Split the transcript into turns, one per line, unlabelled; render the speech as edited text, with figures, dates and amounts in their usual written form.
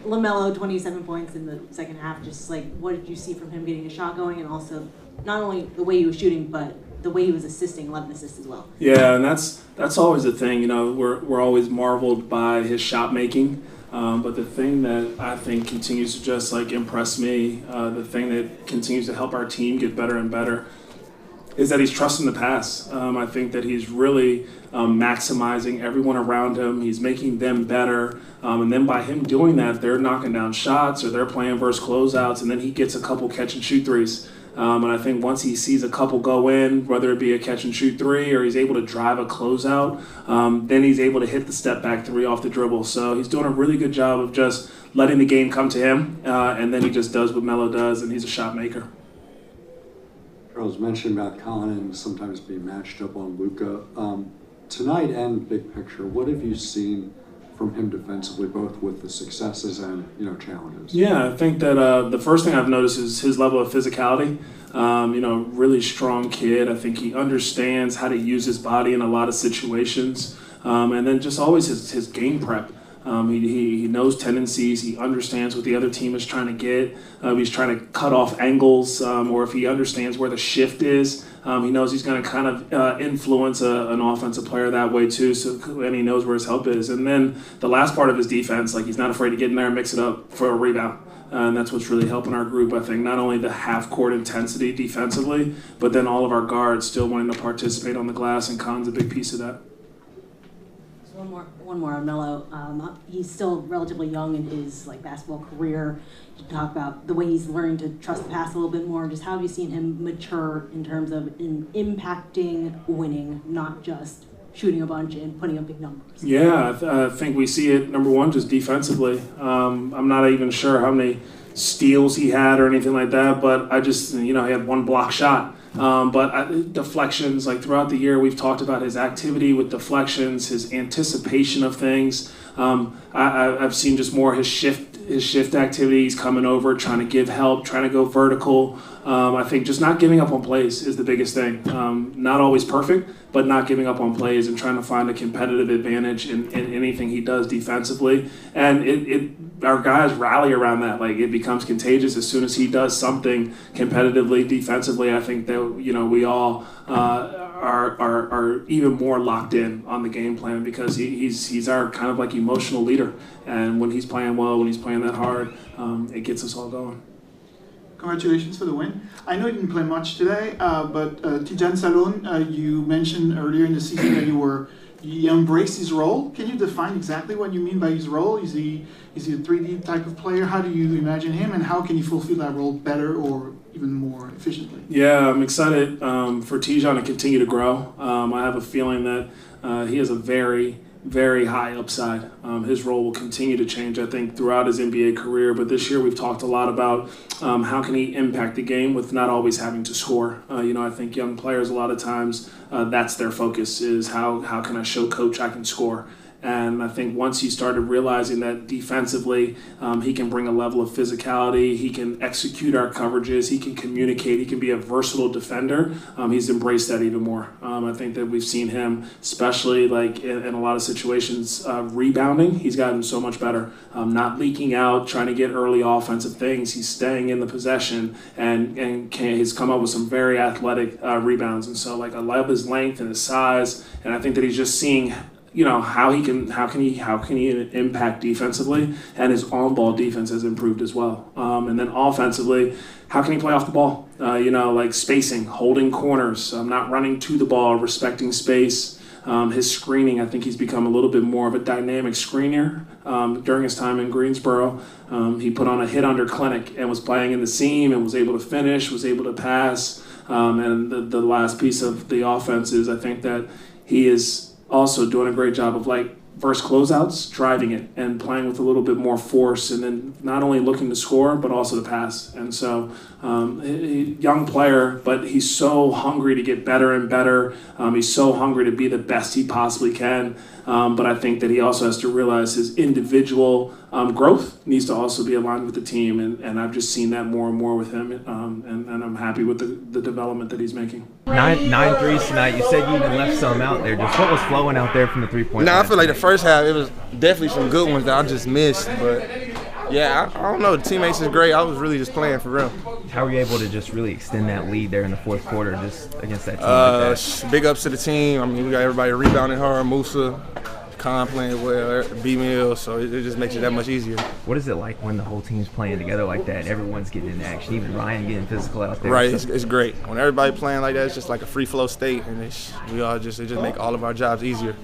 LaMelo, 27 points in the second half. Just like, what did you see from him getting a shot going, and also not only the way he was shooting, but the way he was assisting, 11 assists as well.
Yeah, and that's always the thing. You know, we're always marveled by his shot making. But the thing that I think continues to just like impress me, the thing that continues to help our team get better and better, is that he's trusting the pass. I think that he's really maximizing everyone around him. He's making them better. And then by him doing that, they're knocking down shots or they're playing versus closeouts, and then he gets a couple catch and shoot threes. And I think once he sees a couple go in, whether it be a catch and shoot three or he's able to drive a closeout, then he's able to hit the step back three off the dribble. So he's doing a really good job of just letting the game come to him, and then he just does what Melo does, and he's a shot maker.
Charles mentioned about Collin sometimes being matched up on Luka. Tonight and big picture, what have you seen from him defensively, both with the successes and challenges?
Yeah, I think that the first thing I've noticed is his level of physicality. Really strong kid. I think he understands how to use his body in a lot of situations, and then just always his game prep. He knows tendencies. He understands what the other team is trying to get. He's trying to cut off angles, or if he understands where the shift is, he knows he's going to kind of influence an offensive player that way too. And he knows where his help is. And then the last part of his defense, like he's not afraid to get in there and mix it up for a rebound. And that's what's really helping our group, I think. Not only the half-court intensity defensively, but then all of our guards still wanting to participate on the glass, and Khan's a big piece of that.
One more on Melo. He's still relatively young in his basketball career. You talk about the way he's learning to trust the pass a little bit more. Just how have you seen him mature in terms of impacting winning, not just shooting a bunch and putting up big numbers?
Yeah, I think we see it, number one, just defensively. I'm not even sure how many steals he had or anything like that, but I just, he had one block shot. But deflections, throughout the year, we've talked about his activity with deflections, his anticipation of things. I've seen just more his shift activities, coming over, trying to give help, trying to go vertical. I think just not giving up on plays is the biggest thing. Not always perfect, but not giving up on plays and trying to find a competitive advantage in anything he does defensively. And our guys rally around that. It becomes contagious as soon as he does something competitively, defensively. I think that we all are even more locked in on the game plan, because he's our kind of emotional leader. And when he's playing well, when he's playing that hard, it gets us all going.
Congratulations for the win. I know you didn't play much today, but Tidjane Salone, you mentioned earlier in the season that he embraced his role. Can you define exactly what you mean by his role? Is he a 3D type of player? How do you imagine him, and how can he fulfill that role better or even more efficiently?
Yeah, I'm excited for Tidjane to continue to grow. I have a feeling that he has a very, very high upside. His role will continue to change, I think, throughout his NBA career. But this year we've talked a lot about how can he impact the game with not always having to score. I think young players, a lot of times, that's their focus, is how can I show coach I can score. And I think once he started realizing that defensively, he can bring a level of physicality, he can execute our coverages, he can communicate, he can be a versatile defender, he's embraced that even more. I think that we've seen him, especially in a lot of situations, rebounding. He's gotten so much better, not leaking out, trying to get early offensive things. He's staying in the possession, and he's come up with some very athletic rebounds. And so I love his length and his size, and I think that he's just seeing how can he impact defensively, and his on-ball defense has improved as well. And then offensively, how can he play off the ball? Spacing, holding corners, not running to the ball, respecting space. His screening, I think he's become a little bit more of a dynamic screener. During his time in Greensboro, he put on a hit under clinic and was playing in the seam and was able to finish, was able to pass. And the last piece of the offense is, I think that he is also doing a great job of versus closeouts, driving it and playing with a little bit more force, and then not only looking to score but also to pass. And so young player, but he's so hungry to get better and better. He's so hungry to be the best he possibly can. But I think that he also has to realize his individual growth needs to also be aligned with the team, and I've just seen that more and more with him, and I'm happy with the development that he's making.
Nine threes tonight. You said you even left some out there. Just what was flowing out there from the three-point line?
I feel like the first half, it was definitely some good ones that I just missed, but Yeah, I don't know. The teammates is great. I was really just playing for real.
How were you able to just really extend that lead there in the fourth quarter just against that team like that?
Big ups to the team. I mean, we got everybody rebounding hard. Musa, Khan playing well, B-Mill, so it just makes it that much easier.
What is it like when the whole team's playing together like that? Everyone's getting in action, even Ryan getting physical out there.
Right, it's great. When everybody playing like that, it's just like a free flow state, and it just make all of our jobs easier.